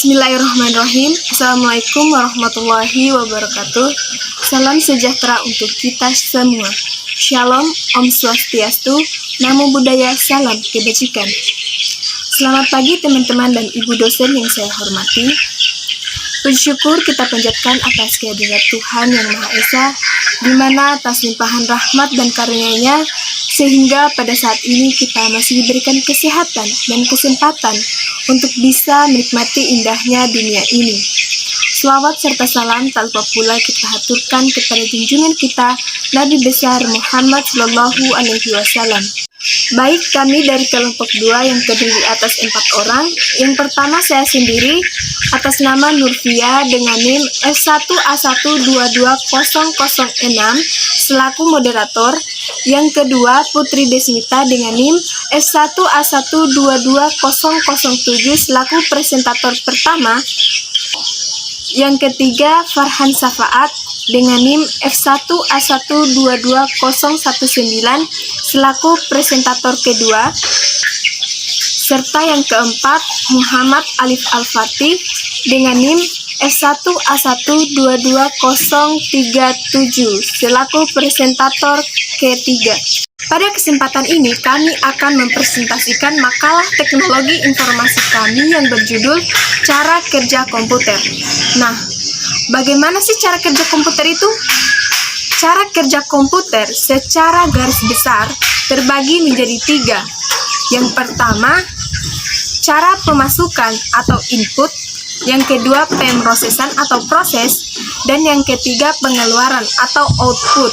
Bismillahirrahmanirrahim. Assalamualaikum warahmatullahi wabarakatuh. Salam sejahtera untuk kita semua. Shalom, Om Swastiastu, Namo Buddhaya, salam kebajikan. Selamat pagi teman-teman dan ibu dosen yang saya hormati. Puji syukur kita panjatkan atas kehadirat Tuhan Yang Maha Esa, di mana atas limpahan rahmat dan karunia-Nya, sehingga pada saat ini kita masih diberikan kesehatan dan kesempatan untuk bisa menikmati indahnya dunia ini. Selawat serta salam tak lupa pula kita haturkan kepada junjungan kita Nabi besar Muhammad SAW. Baik, kami dari kelompok 2 yang terdiri atas 4 orang. Yang pertama saya sendiri atas nama Nurfia dengan NIM F1A1220006 selaku moderator. Yang kedua Putri Desmita dengan NIM F1A1220007 selaku presentator pertama. Yang ketiga Farhan Safaat dengan NIM F1A1220019 selaku presentator kedua. Serta yang keempat Muhammad Alif Al-Fatih dengan NIM F1A1220037 selaku presentator ketiga. Pada kesempatan ini kami akan mempresentasikan makalah teknologi informasi kami yang berjudul Cara Kerja Komputer. Nah, bagaimana sih cara kerja komputer itu? Cara kerja komputer secara garis besar terbagi menjadi 3. Yang pertama, cara pemasukan atau input. Yang kedua, pemrosesan atau proses. Dan yang ketiga, pengeluaran atau output.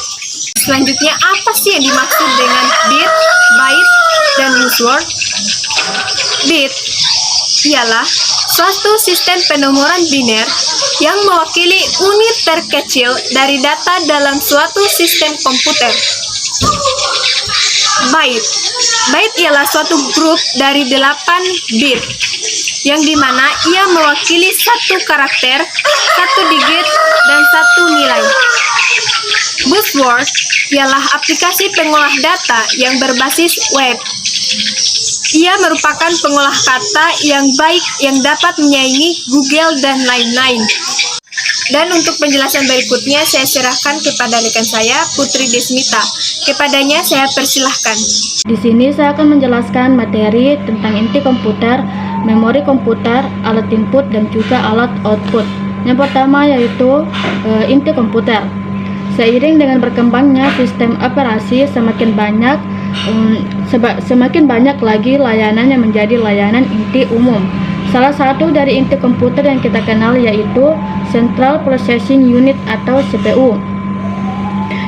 Selanjutnya, apa sih yang dimaksud dengan bit, byte, dan word? Bit ialah suatu sistem penomoran biner yang mewakili unit terkecil dari data dalam suatu sistem komputer. Byte ialah suatu grup dari 8 bit, yang dimana ia mewakili 1 karakter, 1 digit, dan 1 nilai. Buzzword ialah aplikasi pengolah data yang berbasis web. Ia merupakan pengolah kata yang baik yang dapat menyaingi Google dan lain-lain. Dan untuk penjelasan berikutnya saya serahkan kepada rekan saya, Putri Desmita. Kepadanya saya persilahkan. Di sini saya akan menjelaskan materi tentang inti komputer, memori komputer, alat input, dan juga alat output. Yang pertama yaitu inti komputer. Seiring dengan berkembangnya sistem operasi, semakin banyak lagi layanan yang menjadi layanan inti umum. Salah satu dari inti komputer yang kita kenal yaitu Central Processing Unit atau CPU,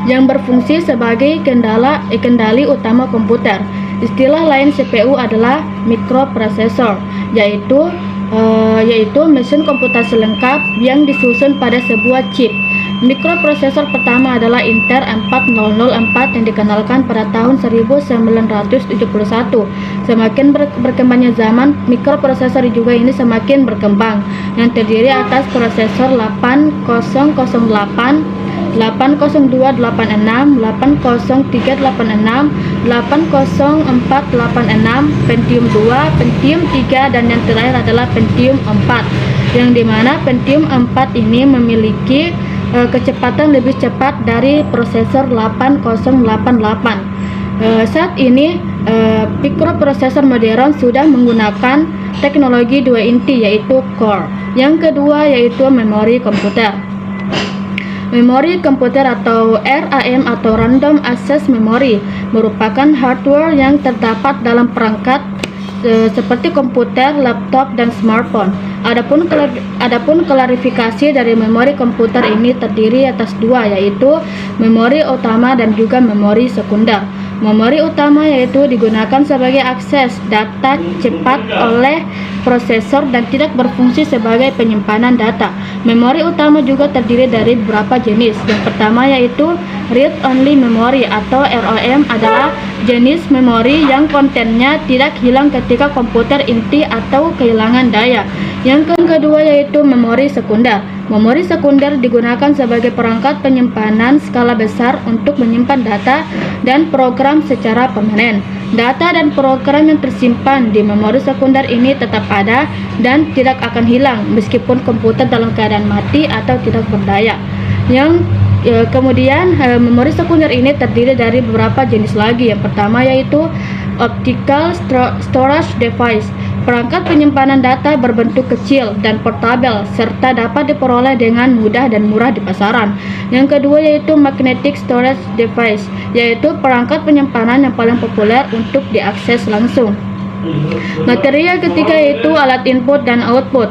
yang berfungsi sebagai kendali utama komputer. Istilah lain CPU adalah microprocessor, yaitu mesin komputasi lengkap yang disusun pada sebuah chip. Mikroprosesor pertama adalah Intel 4004 yang dikenalkan pada tahun 1971. Semakin berkembangnya zaman, mikroprosesor juga ini semakin berkembang, yang terdiri atas prosesor 8008, 80286, 80386, 80486, Pentium 2, Pentium 3, dan yang terakhir adalah Pentium 4, yang dimana Pentium 4 ini memiliki kecepatan lebih cepat dari prosesor 8088. Saat ini mikroprosesor modern sudah menggunakan teknologi 2 inti yaitu core. Yang kedua yaitu memori komputer. Memori komputer atau RAM atau Random Access Memory merupakan hardware yang terdapat dalam perangkat seperti komputer, laptop, dan smartphone. Adapun klarifikasi dari memori komputer ini terdiri atas 2, yaitu memori utama dan juga memori sekunder. Memori utama yaitu digunakan sebagai akses data cepat oleh prosesor dan tidak berfungsi sebagai penyimpanan data. Memori utama juga terdiri dari beberapa jenis. Yang pertama yaitu Read Only Memory atau ROM adalah jenis memori yang kontennya tidak hilang ketika komputer inti atau kehilangan daya. Yang kedua yaitu memori sekunder. Memori sekunder digunakan sebagai perangkat penyimpanan skala besar untuk menyimpan data dan program secara permanen. Data dan program yang tersimpan di memori sekunder ini tetap ada dan tidak akan hilang meskipun komputer dalam keadaan mati atau tidak berdaya. Kemudian memori sekunder ini terdiri dari beberapa jenis lagi. Yang pertama yaitu optical storage device, perangkat penyimpanan data berbentuk kecil dan portable serta dapat diperoleh dengan mudah dan murah di pasaran. Yang kedua yaitu magnetic storage device, yaitu perangkat penyimpanan yang paling populer untuk diakses langsung. Materi yang ketiga yaitu alat input dan output.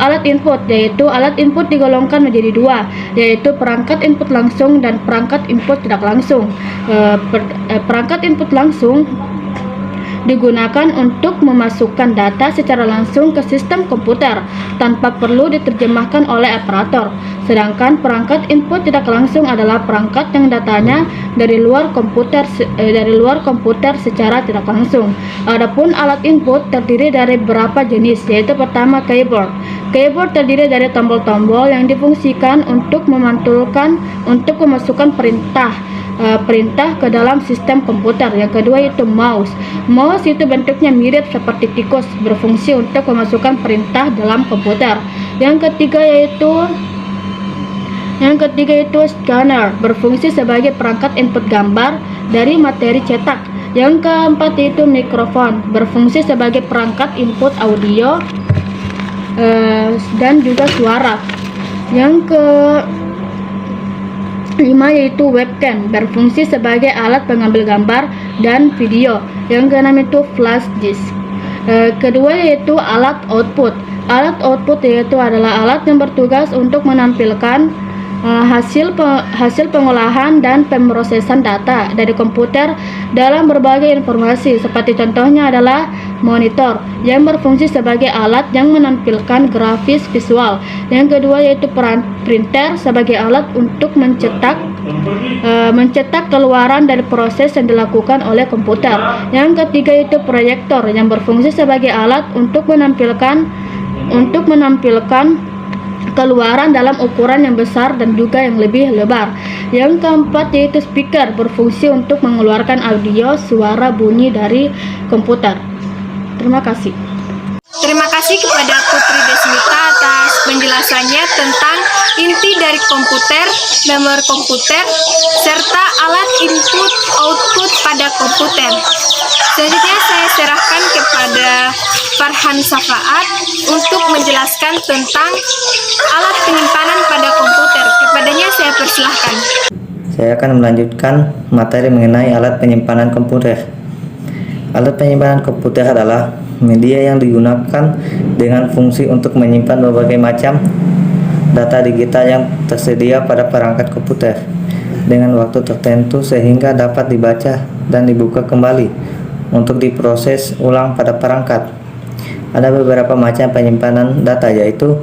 Alat input yaitu alat input digolongkan menjadi dua, yaitu perangkat input langsung dan perangkat input tidak langsung. Perangkat input langsung digunakan untuk memasukkan data secara langsung ke sistem komputer tanpa perlu diterjemahkan oleh operator. Sedangkan perangkat input tidak langsung adalah perangkat yang datanya dari luar komputer secara tidak langsung. Adapun alat input terdiri dari beberapa jenis, yaitu pertama keyboard. Keyboard terdiri dari tombol-tombol yang difungsikan untuk memasukkan perintah ke dalam sistem komputer. Yang kedua yaitu mouse. Mouse itu bentuknya mirip seperti tikus, berfungsi untuk memasukkan perintah dalam komputer. Yang ketiga yaitu scanner, berfungsi sebagai perangkat input gambar dari materi cetak. Yang keempat yaitu mikrofon, berfungsi sebagai perangkat input audio dan juga suara. Yang kelima yaitu webcam, berfungsi sebagai alat pengambil gambar dan video. Yang keenam itu flash disk. Kedua yaitu alat output. Alat output yaitu adalah alat yang bertugas untuk menampilkan hasil pengolahan dan pemrosesan data dari komputer dalam berbagai informasi. Seperti contohnya adalah monitor yang berfungsi sebagai alat yang menampilkan grafis visual. Yang kedua yaitu printer sebagai alat untuk mencetak keluaran dari proses yang dilakukan oleh komputer. Yang ketiga yaitu proyektor yang berfungsi sebagai alat untuk menampilkan keluaran dalam ukuran yang besar dan juga yang lebih lebar. Yang keempat yaitu speaker, berfungsi untuk mengeluarkan audio suara bunyi dari komputer. Terima kasih. Terima kasih kepada Putri Desmita atas penjelasannya tentang inti dari komputer, memori komputer, serta alat input output pada komputer. Selanjutnya saya serahkan kepada Farhan Safaat untuk menjelaskan tentang alat penyimpanan pada komputer. Kepadanya saya persilahkan. Saya akan melanjutkan materi mengenai alat penyimpanan komputer. Alat penyimpanan komputer adalah media yang digunakan dengan fungsi untuk menyimpan berbagai macam data digital yang tersedia pada perangkat komputer dengan waktu tertentu sehingga dapat dibaca dan dibuka kembali untuk diproses ulang pada perangkat. Ada beberapa macam penyimpanan data, yaitu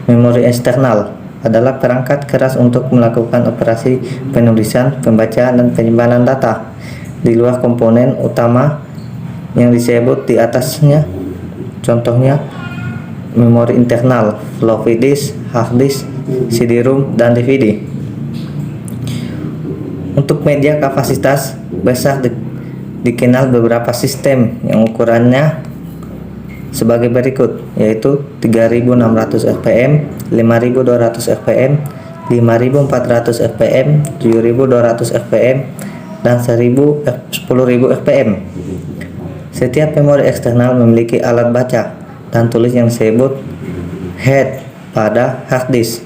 memori eksternal adalah perangkat keras untuk melakukan operasi penulisan, pembacaan, dan penyimpanan data di luar komponen utama yang disebut di atasnya. Contohnya memori internal, floppy disk, hard disk, CD-ROM, dan DVD. Untuk media kapasitas besar dikenal beberapa sistem yang ukurannya sebagai berikut, yaitu 3600 fps, 5200 fps, 5400 fps, 7200 fps, dan 10.000 fps. Setiap memori eksternal memiliki alat baca dan tulis yang disebut head pada hard disk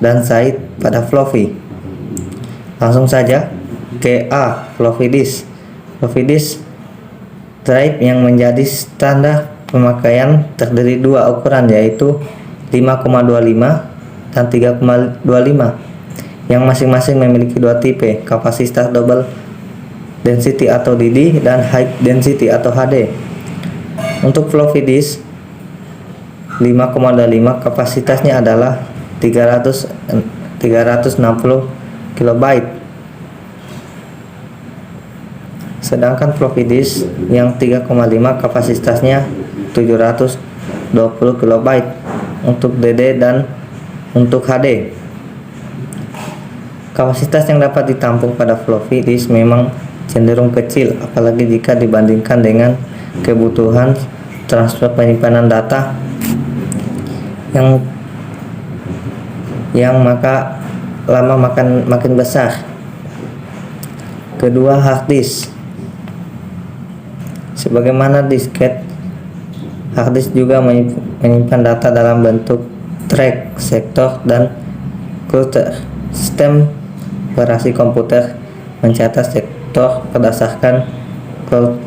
dan side pada floppy. Langsung saja ke A, floppy disk. Floppy disk drive yang menjadi standar pemakaian terdiri dua ukuran, yaitu 5,25 dan 3,25 yang masing-masing memiliki dua tipe, kapasitas double density atau DD dan high density atau HD. Untuk floppy disk 5,25 kapasitasnya adalah 360 KB. Sedangkan floppy disk yang 3,5 kapasitasnya 700 20 KB untuk DD dan untuk HD. Kapasitas yang dapat ditampung pada floppy disk memang cenderung kecil, apalagi jika dibandingkan dengan kebutuhan transfer penyimpanan data yang maka lama makin besar. Kedua, hard disk. Sebagaimana disket, hard disk juga menyimpan data dalam bentuk track, sektor, dan cluster. Sistem operasi komputer mencatat sektor berdasarkan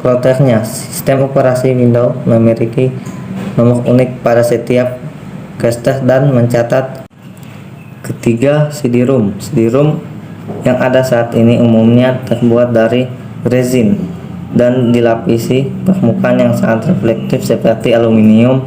clusternya. Sistem operasi Windows memiliki nomor unik pada setiap cluster dan mencatat. Ketiga, CD-ROM. CD-ROM yang ada saat ini umumnya terbuat dari resin dan dilapisi permukaan yang sangat reflektif seperti aluminium.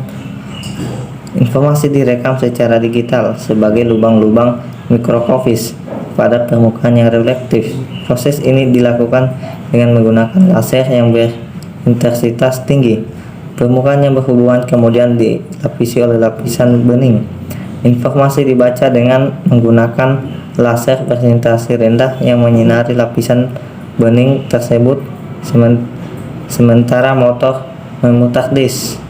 Informasi direkam secara digital sebagai lubang-lubang mikrofocus pada permukaan yang reflektif. Proses ini dilakukan dengan menggunakan laser yang berintensitas tinggi. Permukaan yang berhubungan kemudian dilapisi oleh lapisan bening. Informasi dibaca dengan menggunakan laser berintensasi rendah yang menyinari lapisan bening tersebut, sementara motor memutar disk.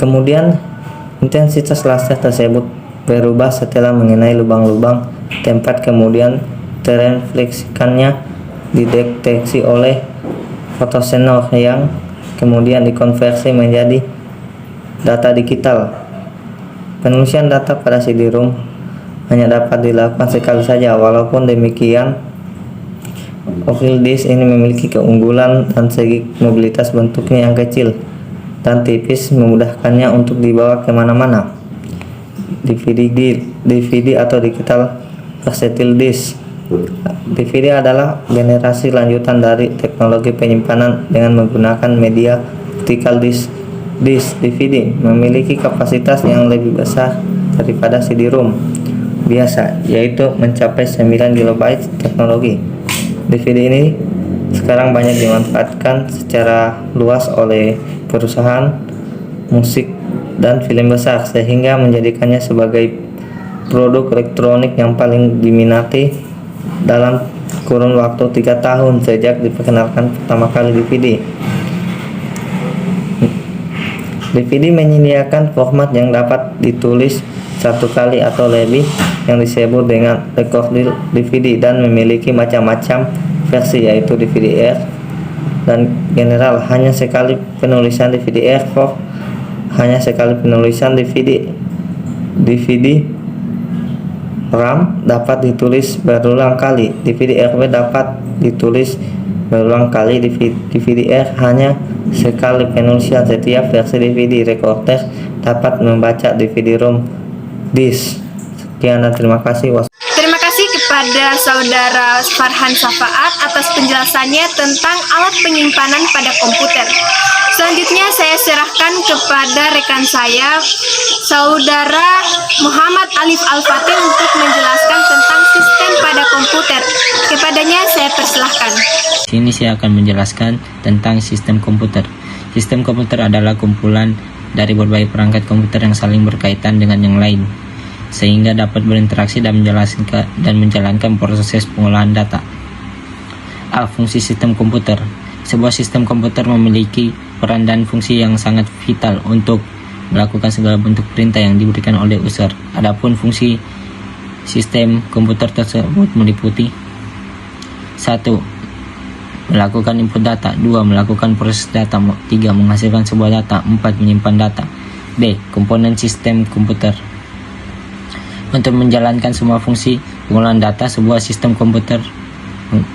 Kemudian intensitas laser tersebut berubah setelah mengenai lubang-lubang tempat, kemudian terefleksikannya dideteksi oleh fotosensor yang kemudian dikonversi menjadi data digital. Penulisan data pada CD-ROM hanya dapat dilakukan sekali saja. Walaupun demikian, floppy disk ini memiliki keunggulan dan segi mobilitas bentuknya yang kecil dan tipis memudahkannya untuk dibawa kemana-mana. DVD atau digital versatile disk. DVD adalah generasi lanjutan dari teknologi penyimpanan dengan menggunakan media vertical disk. Disk DVD memiliki kapasitas yang lebih besar daripada CD-ROM biasa, yaitu mencapai 9 GB teknologi. DVD ini sekarang banyak dimanfaatkan secara luas oleh perusahaan musik dan film besar, sehingga menjadikannya sebagai produk elektronik yang paling diminati dalam kurun waktu 3 tahun sejak diperkenalkan pertama kali DVD. DVD menyediakan format yang dapat ditulis satu kali atau lebih yang disebut dengan recorded DVD dan memiliki macam-macam versi, yaitu DVD-R dan general. Hanya sekali penulisan DVD-R hanya sekali penulisan DVD RAM dapat ditulis berulang kali. DVD-RW dapat ditulis berulang kali. DVD-R hanya sekali penulisan. Setiap versi DVD recorder dapat membaca DVD-ROM disk. Sekian dan terima kasih. Terima kasih kepada Saudara Farhan Safaat atas penjelasannya tentang alat penyimpanan pada komputer. Selanjutnya saya serahkan kepada rekan saya, Saudara Muhammad Alif Al-Fatih, untuk menjelaskan tentang sistem pada komputer. Kepadanya saya persilahkan. Sini saya akan menjelaskan tentang sistem komputer. Sistem komputer adalah kumpulan dari berbagai perangkat komputer yang saling berkaitan dengan yang lain, sehingga dapat berinteraksi dan menjalankan proses pengolahan data. Fungsi sistem komputer. Sebuah sistem komputer memiliki peran dan fungsi yang sangat vital untuk melakukan segala bentuk perintah yang diberikan oleh user. Adapun fungsi sistem komputer tersebut meliputi: 1. Melakukan input data. 2. Melakukan proses data. 3. Menghasilkan sebuah data. 4. Menyimpan data. B. Komponen sistem komputer. Untuk menjalankan semua fungsi pengolahan data, sebuah sistem komputer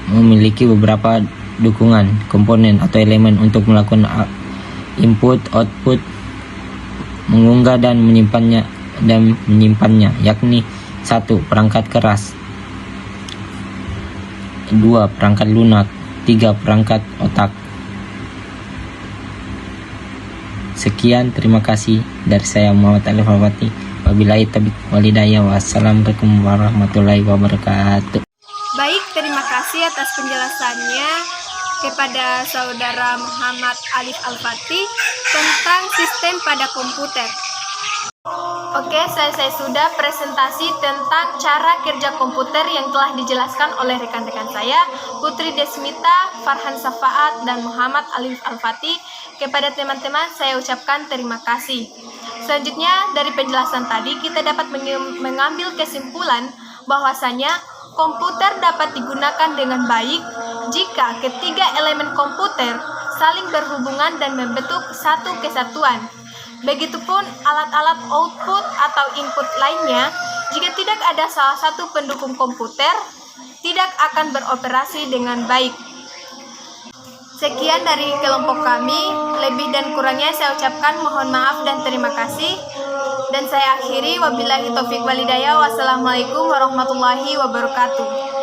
memiliki beberapa dukungan, komponen atau elemen untuk melakukan input, output, mengunggah dan menyimpannya, yakni 1. Perangkat keras, 2. Perangkat lunak, 3. Perangkat otak. Sekian, terima kasih dari saya Muhammad Alif Al-Fatih. Wabillahi taufiq wal hidayah. Wassalamualaikum warahmatullahi wabarakatuh. Baik, terima kasih atas penjelasannya kepada Saudara Muhammad Alif Al-Fatih. tentang sistem pada komputer. Oke, selesai sudah presentasi tentang cara kerja komputer yang telah dijelaskan oleh rekan-rekan saya, Putri Desmita, Farhan Safaat, dan Muhammad Alif Al-Fatih. Kepada teman-teman, saya ucapkan terima kasih. Selanjutnya, dari penjelasan tadi, kita dapat mengambil kesimpulan bahwasanya komputer dapat digunakan dengan baik jika ketiga elemen komputer saling berhubungan dan membentuk satu kesatuan. Begitupun alat-alat output atau input lainnya, jika tidak ada salah satu pendukung komputer, tidak akan beroperasi dengan baik. Sekian dari kelompok kami, lebih dan kurangnya saya ucapkan mohon maaf dan terima kasih. Dan saya akhiri, wabillahi taufiq walhidayah, wassalamualaikum warahmatullahi wabarakatuh.